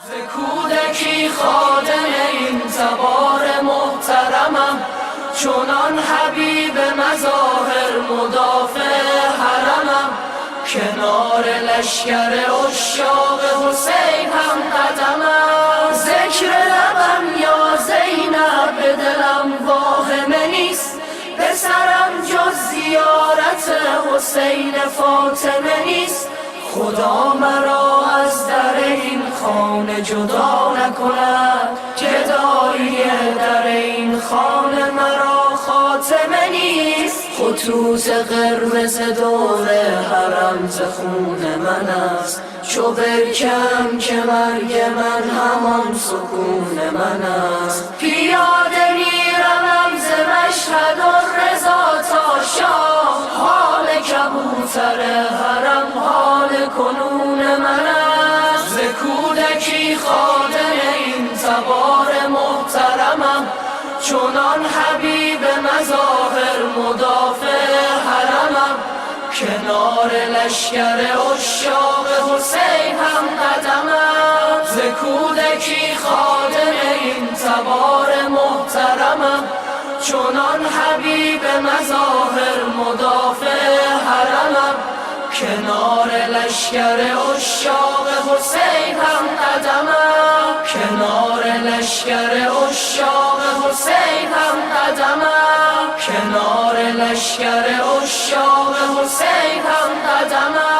ز کودکی خادم این تبار محترمم، چونان حبیب مظاهر مدافع حرمم. کنار لشکر عشاق حسین هم قدمم. ذکر لبم یا زینب به دلم واهمه نیست، پسرم جز زیارت حسین فاطمه نیست. خدا مرا از در این خانه جدا نکند، جدایی در این خانه مرا خاتمه نیست. خطوط قرمز دور حرم ز خون من است، چو برکم که مرگ من همان سکون من است. پیاده میروم ز مشهد الرضا تا شاه، حال کبوتر حرم حال کنون من است. ز کودکی خادم این تبار محترمم، چونان حبیب مظاهر مدافع حرمم. کنار لشکر عشاق حسین هم قدمم. ز کودکی خادم این تبار محترمم، چونان حبیب مظاهر مدافع حرمم. کنار لشکر عشاق حسین هم قدمم. کنار لشکر عشاق حسین هم قدمم. کنار لشکر عشاق حسین هم قدمم.